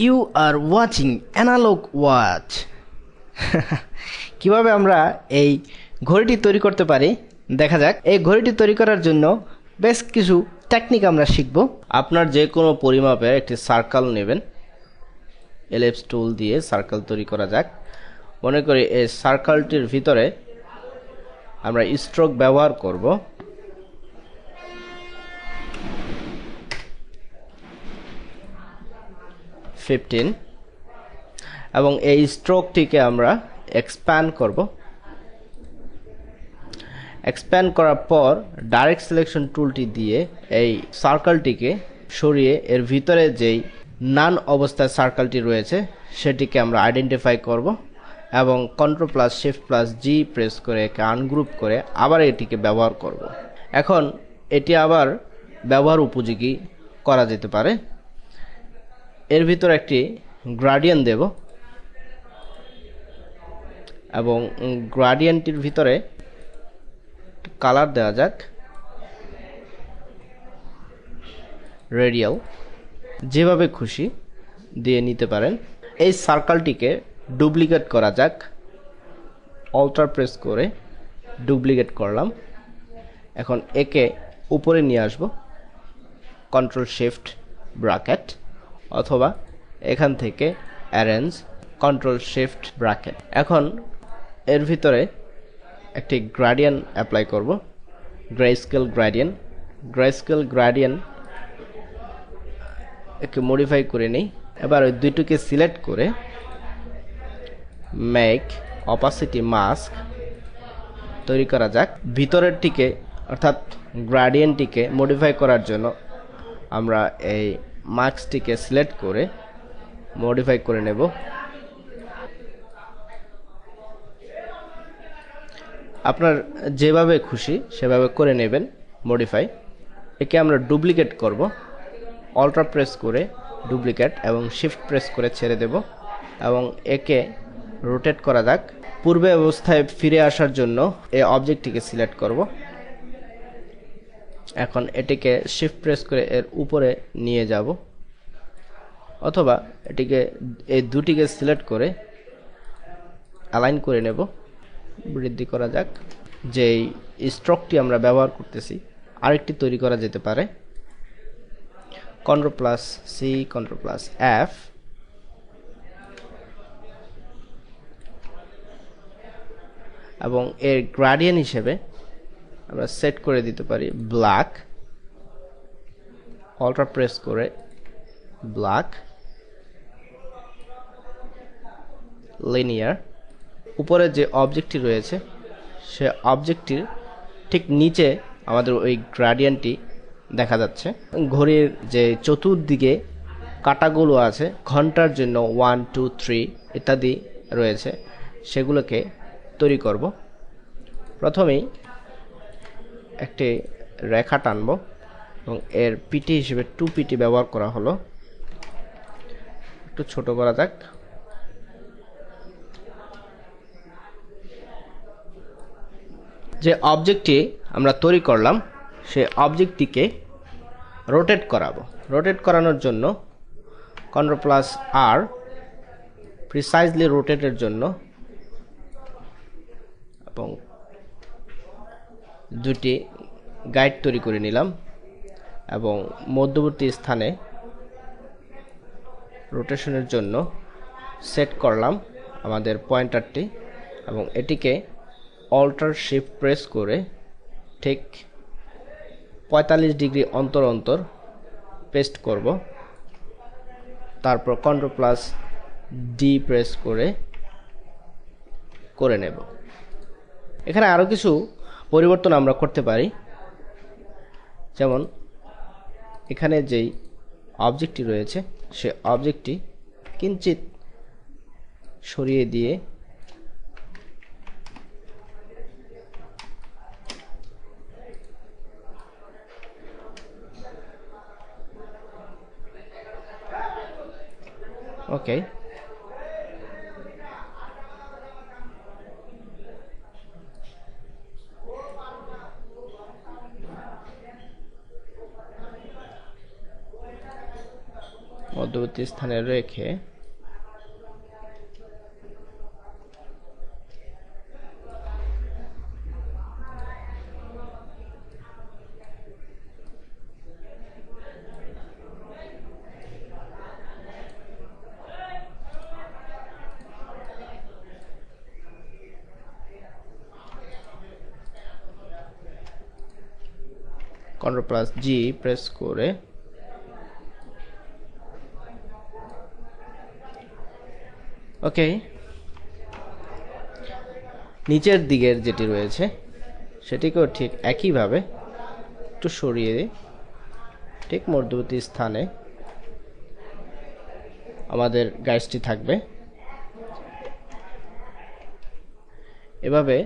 You are watching analog watch. কিভাবে আমরা এই ঘড়িটি তৈরি করতে পারি দেখা যাক। এই ঘড়িটি তৈরি করার জন্য বেশ কিছু টেকনিক আমরা শিখব। আপনার যে কোনো পরিমাপের একটি সার্কেল নেবেন, এলিপস টুল দিয়ে সার্কেল তৈরি করা যাক। মনে করি এই সার্কেলটির ভিতরে আমরা স্ট্রোক ব্যবহার করব। এবং এই স্ট্রোকটিকে আমরা এক্সপ্যান্ড করব। এক্সপ্যান্ড করার পর ডাইরেক্ট সিলেকশন টুলটি দিয়ে এই সার্কেলটিকে সরিয়ে এর ভিতরে যেই নান অবস্থায় সার্কেলটি রয়েছে সেটিকে আমরা আইডেন্টিফাই করব এবং Ctrl+Shift+G প্রেস করে একে আনগ্রুপ করে আবার এটিকে ব্যবহার করব। এখন এটি আবার ব্যবহার উপযোগী করা যেতে পারে। এর ভিতর একটি গ্রেডিয়েন্ট দেব এবং গ্রেডিয়েন্টটির ভিতরে কালার দেওয়া যাক রেডিয়াল, যেভাবে খুশি দিয়ে নিতে পারেন। এই সার্কেলটিকে ডুপ্লিকেট করা যাক, অল্টার প্রেস করে ডুপ্লিকেট করলাম। এখন একে উপরে নিয়ে আসব, Ctrl+Shift+, অথবা এখান থেকে অ্যারেঞ্জ, Ctrl+Shift+। এখন এর ভিতরে একটি গ্রেডিয়েন্ট অ্যাপ্লাই করব, গ্রেস্কেল গ্রেডিয়েন্ট একে মডিফাই করে নেই। এবার ওই দুইটিকে সিলেক্ট করে মেক অপাসিটি মাস্ক তৈরি করা যাক। ভিতরেরটিকে অর্থাৎ গ্রেডিয়েন্টটিকে মডিফাই করার জন্য আমরা এই মাস্কটিকে সিলেক্ট করে মডিফাই করে নেব। আপনার যেভাবে খুশি সেভাবে করে নেবেন মডিফাই। একে আমরা ডুপ্লিকেট করব, অল্টার প্রেস করে ডুপ্লিকেট এবং শিফট প্রেস করে ছেড়ে দেব এবং একে রোটেট করা যাক। পূর্বে অবস্থায় ফিরে আসার জন্য এই অবজেক্টটিকে সিলেক্ট করব। এখন এটিকে শিফট প্রেস করে এর উপরে নিয়ে যাব, অথবা এটিকে এই দুটিকে সিলেক্ট করে অ্যালাইন করে নেব। বৃদ্ধি করা যাক। যেই স্ট্রোকটি আমরা ব্যবহার করতেছি আরেকটি তৈরি করা যেতে পারে, Ctrl+C Ctrl+F, এবং এর গ্রেডিয়েন্ট হিসেবে আমরা সেট করে দিতে পারি ব্ল্যাক, অল্টার প্রেস করে ব্ল্যাক, লিনিয়ার। উপরে যে অবজেক্টটি রয়েছে সে অবজেক্টটির ঠিক নিচে আমাদের ওই গ্রেডিয়েন্টটি দেখা যাচ্ছে। ঘড়ির যে চতুর্দিকে কাঁটাগুলো আছে, ঘন্টার জন্য 1 2 3 ইত্যাদি রয়েছে, সেগুলোকে তৈরি করব। প্রথমেই একটি রেখা টানব এবং এর পিটি হিসেবে 2 পিটি ব্যবহার করা হলো। একটু ছোট করা যাক। যে অবজেক্টটি আমরা তৈরি করলাম সেই অবজেক্টটিকে রোটেট করাবো। রোটেট করানোর জন্য Ctrl+R, প্রিসাইজলি রোটেটের জন্য, এবং দুটি গাইড তৈরি করে নিলাম এবং মধ্যবর্তী স্থানে রোটেশনের জন্য সেট করলাম আমাদের পয়েন্টারটি এবং এটিকে অল্টার শিফট প্রেস করে ঠিক 45 ডিগ্রি অন্তর অন্তর পেস্ট করব। তারপর Ctrl+D প্রেস করে নেব। এখানে আরও কিছু পরিবর্তন আমরা করতে পারি, যেমন এখানে যেই অবজেক্টটি রয়েছে সে অবজেক্টটি কিঞ্চিত সরিয়ে দিয়ে ওকে, মধ্যবর্তী স্থানে রেখে Ctrl+G প্রেস করে ওকে, নিচের দিকের যেটি রয়েছে সেটিকেও ঠিক একইভাবে একটু সরিয়ে ঠিক মধ্যবর্তী স্থানে আমাদের গাইসটি থাকবে। এভাবে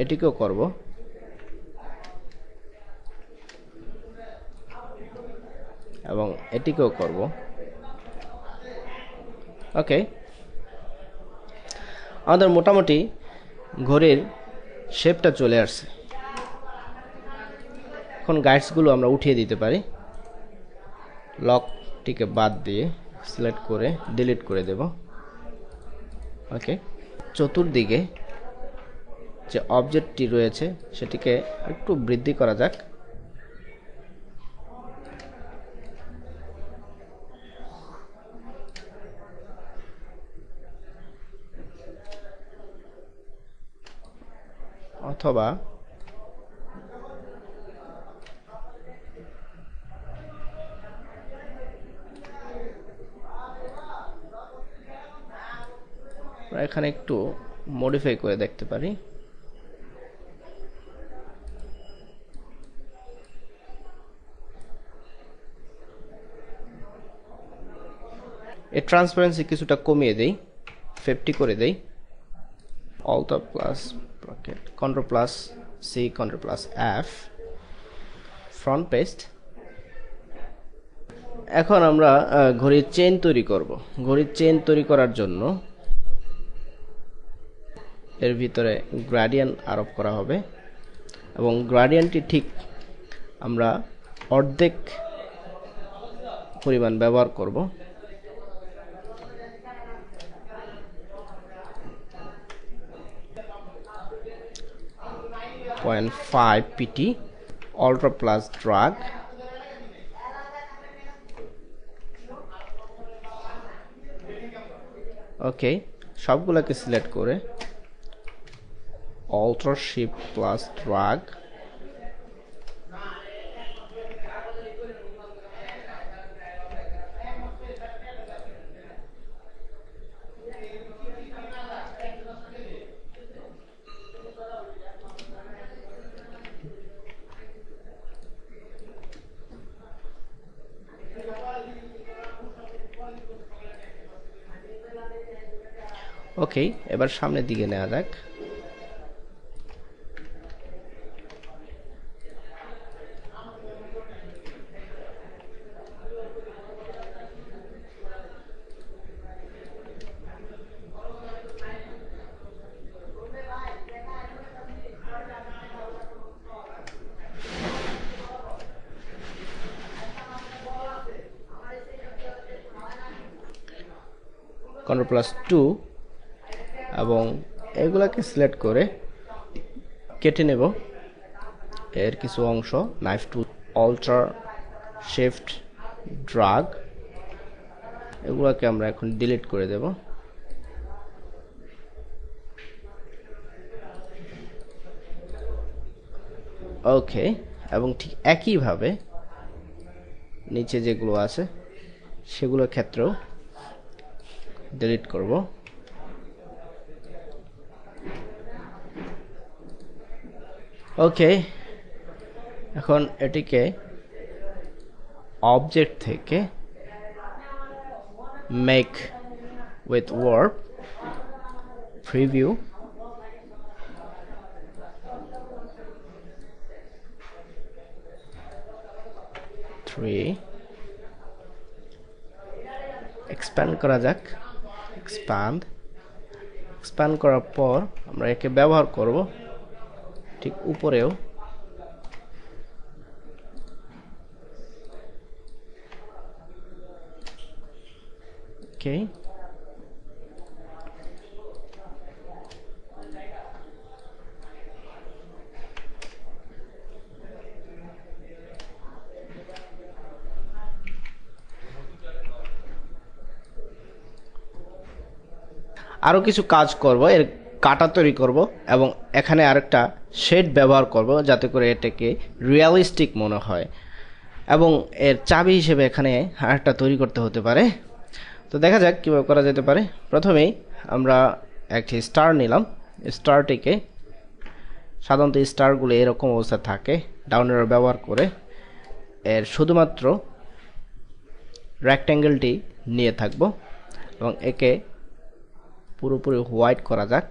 এটিকেও করব। এবং এটিকেও করব। ওকে, আমাদের মোটামুটি ঘড়ির শেপটা চলে আসছে। এখন গাইডসগুলো আমরা উঠিয়ে দিতে পারি। লকটিকে বাদ দিয়ে সিলেক্ট করে ডিলিট করে দেব। ওকে, চতুর্দিকে যে অবজেক্টটি রয়েছে সেটিকে একটু বৃদ্ধি করা যাক। অথবা এখানে একটু মডিফাই করে দেখতে পারি। এই ট্রান্সপারেন্সি কিছুটা কমিয়ে দেই, 50 করে দেই। Alt plus bracket Ctrl+C Ctrl+F front paste. এখন আমরা ঘড়ির চেইন তৈরি করব। ঘড়ির চেইন তৈরি করার জন্য এর ভিতরে গ্রেডিয়েন্ট আরোপ করা হবে এবং গ্রেডিয়েন্টটি ঠিক আমরা অর্ধেক পরিমাণ ব্যবহার করব। 0.5 pt Ultra plus drag ওকে, সবগুলোকে সিলেক্ট করে Ultra shift plus drag ওকে, এবার সামনের দিকে নেওয়া যাক। Ctrl+2 এবং এগুলাকে সিলেক্ট করে কেটে নেব এর কিছু অংশ। নাইফ টুল, অল্টার, শিফট, ড্রাগ, এগুলাকে আমরা এখন ডিলিট করে দেব। ওকে, এবং ঠিক একইভাবে নিচে যেগুলো আছে সেগুলোর ক্ষেত্রেও ডিলিট করব। ওকে, এখন এটিকে অবজেক্ট থেকে make with warp preview expand করা যাক। এক্সপ্যান্ড করার পর আমরা একে ব্যবহার করব ঠিক উপরেও। ওকে, আরো কিছু কাজ করব, এর কাটা তৈরি করব এবং এখানে আরেকটা শেড ব্যবহার করব যাতে করে এটাকে রিয়েলিস্টিক মনে হয়, এবং এর চাবি হিসেবে এখানে আরেকটা তৈরি করতে হতে পারে। তো দেখা যাক কীভাবে করা যেতে পারে। প্রথমেই আমরা একটি স্টার নিলাম। স্টারটিকে, সাধারণত স্টারগুলো এরকম অবস্থা থাকে, ডাউন অ্যারো ব্যবহার করে এর শুধুমাত্র রেক্ট্যাঙ্গেলটি নিয়ে থাকব এবং একে পুরোপুরি হোয়াইট করা যাক,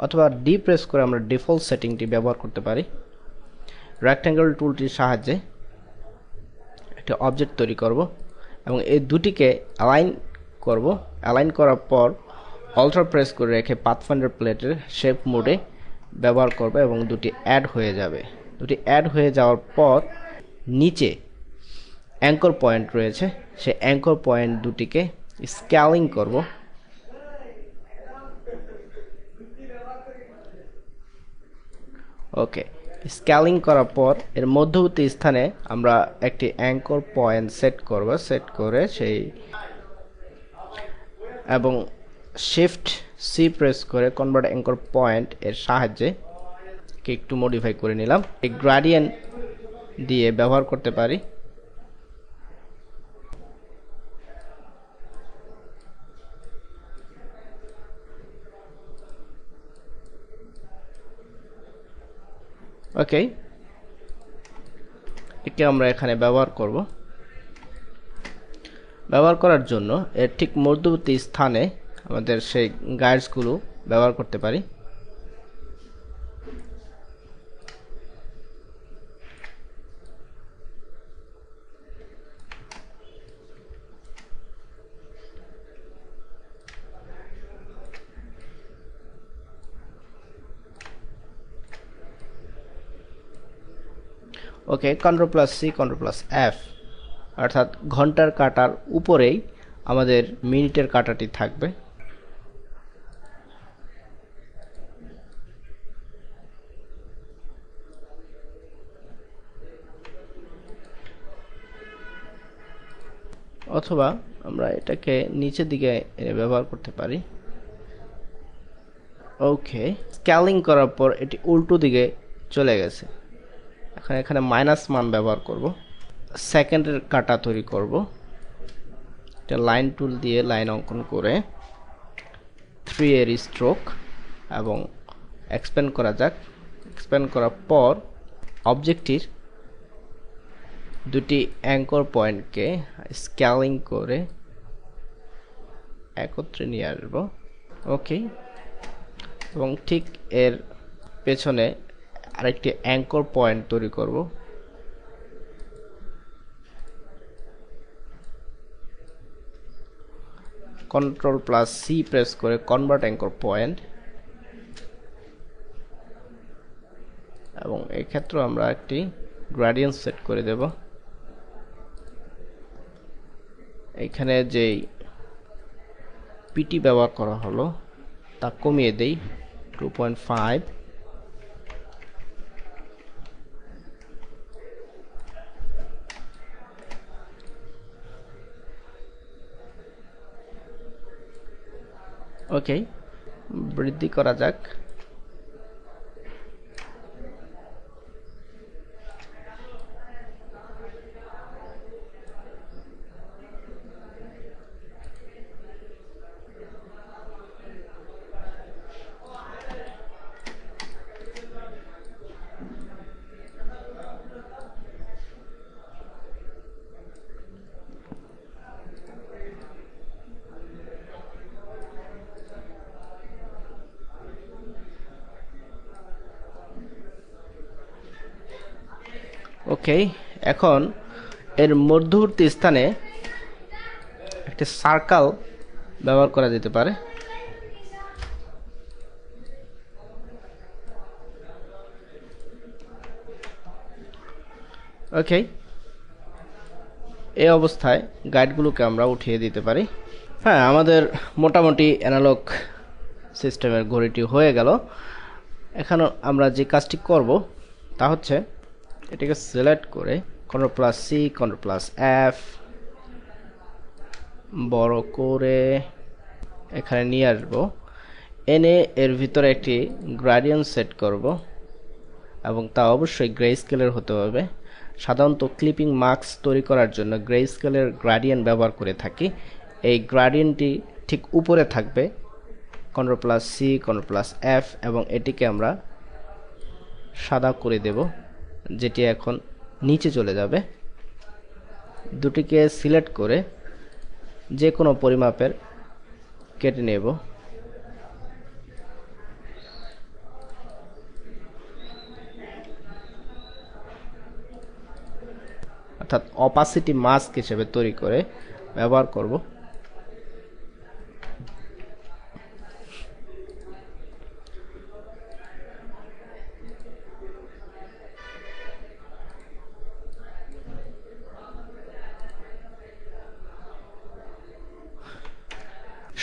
অথবা ডি প্রেস করে আমরা ডিফল্ট সেটিংটি ব্যবহার করতে পারি। রেক্ট্যাঙ্গেল টুলটির সাহায্যে একটা অবজেক্ট তৈরি করব এবং এই দুটিকে অ্যালাইন করব। অ্যালাইন করার পর অল্টার প্রেস করে রেখে পাথফাইন্ডার প্লেটের শেপ মোডে ব্যবহার করব এবং দুটি অ্যাড হয়ে যাবে। দুটি অ্যাড হয়ে যাওয়ার পর নিচে অ্যাঙ্কর পয়েন্ট রয়েছে, সেই অ্যাঙ্কর পয়েন্ট দুটিকে স্কেলিং করব। ওকে, স্কেলিং করার পর এর মধ্যবর্তী স্থানে আমরা একটি অ্যাঙ্কর পয়েন্ট সেট করব। সেট করে সেই এবং শিফট সি প্রেস করে কনভার্ট অ্যাঙ্কর পয়েন্ট এর সাহায্যে একটু মডিফাই করে নিলাম। এই গ্রেডিয়েন্ট দিয়ে ব্যবহার করতে পারি। ওকে, একে আমরা এখানে ব্যবহার করব। ব্যবহার করার জন্য এর ঠিক মধ্যবর্তী স্থানে আমাদের সেই গাইডসগুলো ব্যবহার করতে পারি। Okay, control plus C, control plus F, অর্থাৎ ঘন্টার কাঁটার উপরেই আমাদের মিনিটের কাঁটাটি থাকবে। অথবা আমরা এটাকে নিচের দিকে ব্যবহার করতে পারি। ওকে, স্কেলিং করার পর এটি উল্টো দিকে চলে গেছে। এখন এখানে মাইনাস মান ব্যবহার করব। সেকেন্ডের কাটা তৈরি করব। এটা লাইন টুল দিয়ে লাইন অঙ্কন করে 3 এর স্ট্রোক এবং এক্সপ্যান্ড করা যাক। এক্সপ্যান্ড করার পর অবজেক্টটির দুটি অ্যাঙ্কর পয়েন্টকে স্কেলিং করে একত্রে নিয়ে আসবো। ওকে, এবং ঠিক এর পেছনে আরেকটি অ্যাঙ্কর পয়েন্ট তৈরি করব। কন্ট্রোল প্লাস সি প্রেস করে কনভার্ট অ্যাঙ্কর পয়েন্ট, এবং এই ক্ষেত্রে আমরা একটি গ্রেডিয়েন্ট সেট করে দেব। এখানে যেই পিটি ব্যবহার করা হলো তা কমিয়ে দেই 2.5। ওকে, বৃদ্ধি করা যাক। ওকে, এখন এর মধ্যবর্তী স্থানে একটি সার্কেল ব্যবহার করা যেতে পারে। ওকে, এই অবস্থায় গাইডগুলোকে আমরা উঠিয়ে দিতে পারি। হ্যাঁ, আমাদের মোটামুটি অ্যানালগ সিস্টেমের ঘড়িটি হয়ে গেল। এখন আমরা যে কাজটি করব তা হচ্ছে এটাকে সিলেক্ট করে Ctrl+C Ctrl+F বড় করে এখানে নিয়ে আসবো, এনে এর ভিতরে একটি গ্রেডিয়েন্ট সেট করব এবং তা অবশ্যই গ্রে স্কেলের হতে হবে। সাধারণত ক্লিপিং মার্কস তৈরি করার জন্য গ্রে স্কেলের গ্রেডিয়েন্ট ব্যবহার করে থাকি। এই গ্রেডিয়েন্টটি ঠিক উপরে থাকবে, Ctrl+C Ctrl+F, এবং এটিকে আমরা সাদা করে দেব, যেটি এখন নিচে চলে যাবে। দুটিকে সিলেক্ট করে যে কোনো পরিমাপের কেটে নেব। অর্থাৎ অপাসিটি মাস্ক হিসেবে তৈরি করে ব্যবহার করব।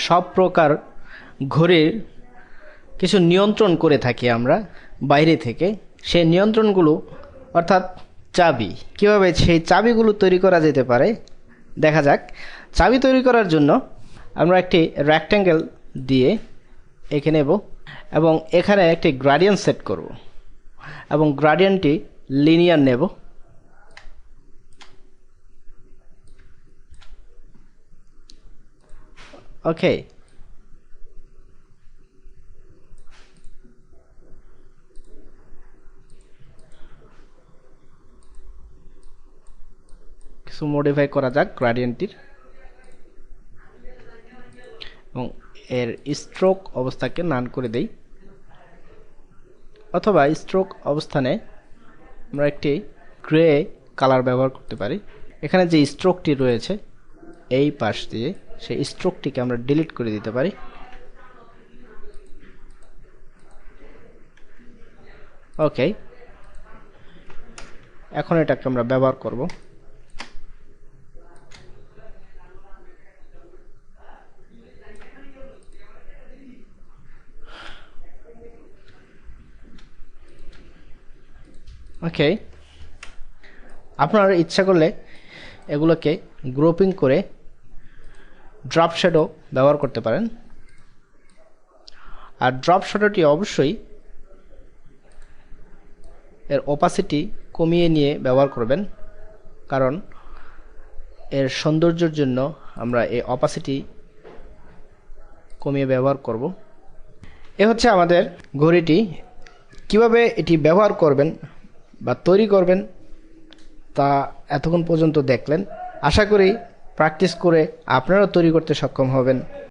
সব প্রকার ঘড়ির কিছু নিয়ন্ত্রণ করে থাকি আমরা বাইরে থেকে। সেই নিয়ন্ত্রণগুলো অর্থাৎ চাবি, কিভাবে সেই চাবিগুলো তৈরি করা যেতে পারে দেখা যাক। চাবি তৈরি করার জন্য আমরা একটি রেক্ট্যাঙ্গেল দিয়ে এঁকে নেব এবং এখানে একটি গ্রেডিয়েন্ট সেট করব এবং গ্রেডিয়েন্টটি লিনিয়ার নেব। ওকে, কিছু মডিফাই করা যাক গ্রেডিয়েন্টটির, এবং এর স্ট্রোক অবস্থাকে নান করে দেই, অথবা স্ট্রোক অবস্থানে আমরা একটি গ্রে কালার ব্যবহার করতে পারি। এখানে যে স্ট্রোকটি রয়েছে এই পাশ দিয়ে, সেই স্ট্রোকটিকে আমরা ডিলিট করে দিতে পারি। ওকে, এখন এটাকে আমরা ব্যবহার করব। ওকে, আপনারা ইচ্ছা করলে এগুলোকে গ্রুপিং করে ড্রপ শ্যাডো ব্যবহার করতে পারেন। আর ড্রপ শ্যাডোটি অবশ্যই এর অপাসিটি কমিয়ে নিয়ে ব্যবহার করবেন, কারণ এর সৌন্দর্যের জন্য আমরা এই অপাসিটি কমিয়ে ব্যবহার করব। এ হচ্ছে আমাদের ঘড়িটি। কিভাবে এটি ব্যবহার করবেন বা তৈরি করবেন তা এতক্ষণ পর্যন্ত দেখলেন। আশা করি প্র্যাকটিস করে আপনারাও তৈরি করতে সক্ষম হবেন।